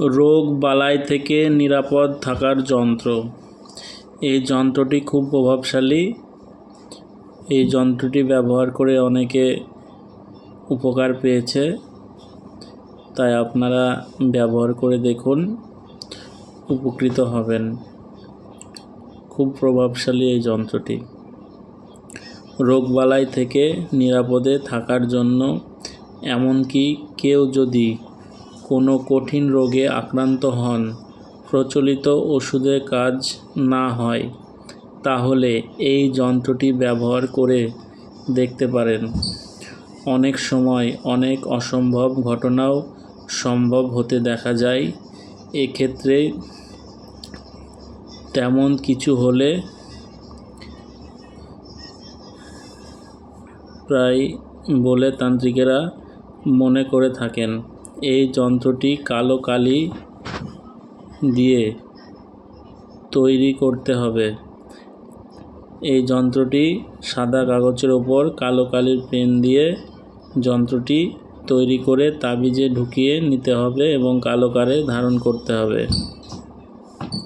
রোগ বালাই থেকে নিরাপদ থাকার যন্ত্র। এই যন্ত্রটি খুব প্রভাবশালী। এই যন্ত্রটি ব্যবহার করে অনেকে উপকার পেয়েছে, তাই আপনারা ব্যবহার করে দেখুন, উপকৃত হবেন। খুব প্রভাবশালী এই যন্ত্রটি। রোগবালাই থেকে নিরাপদে থাকার জন্য, এমনকি কেউ যদি কোনো কঠিন রোগে আক্রান্ত হন, প্রচলিত ওষুধের কাজ না হয়, তাহলে এই যন্ত্রটি ব্যবহার করে দেখতে পারেন। অনেক সময় অনেক অসম্ভব ঘটনাও সম্ভব হতে দেখা যায়। এক্ষেত্রে তেমন কিছু হলে প্রায় বলে তান্ত্রিকেরা মনে করে থাকেন। এই যন্ত্রটি কালো কালি দিয়ে তৈরি করতে হবে। এই যন্ত্রটি সাদা কাগজের ওপর কালো কালির পেন দিয়ে যন্ত্রটি তৈরি করে তাবিজে ঢুকিয়ে নিতে হবে এবং কালো কারে ধারণ করতে হবে।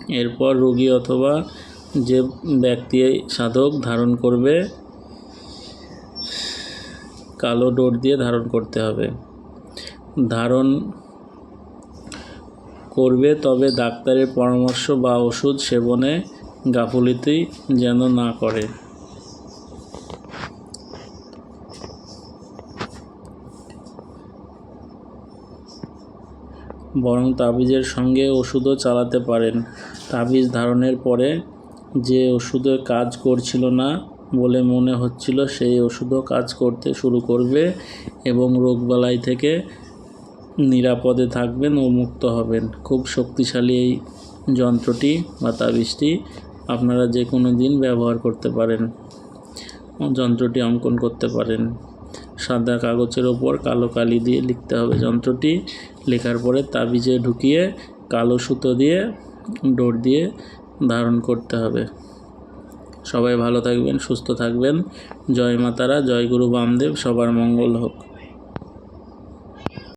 এরপর রোগী অথবা যে ব্যক্তি সাধক ধারণ করবে, কালো ডোর দিয়ে ধারণ করতে হবে। ধারণ করবে, তবে ডাক্তারের পরামর্শ বা ওষুধ সেবনে গাফিলতি যেন না করে। বরং তাবিজের সঙ্গে ওষুধও চালাতে পারেন। তাবিজ ধারণের পরে যে ওষুধে কাজ করছিল না বলে মনে হচ্ছিল, সেই ওষুধও কাজ করতে শুরু করবে এবং রোগবালাই থেকে নিরাপদে থাকবেন ও মুক্ত হবেন। খুব শক্তিশালী এই যন্ত্রটি বা তাবিজটি আপনারা যে কোনো দিন ব্যবহার করতে পারেন। যন্ত্রটি অঙ্কন করতে পারেন। সাদা কাগজের ওপর কালো কালি দিয়ে লিখতে হবে যন্ত্রটি। লেখার পরে তাবিজে ঢুকিয়ে কালো সুতো দিয়ে ডোর দিয়ে ধারণ করতে হবে। সবাই ভালো থাকবেন, সুস্থ থাকবেন। জয় মা তারা, জয় গুরু বামদেব। সবার মঙ্গল হোক।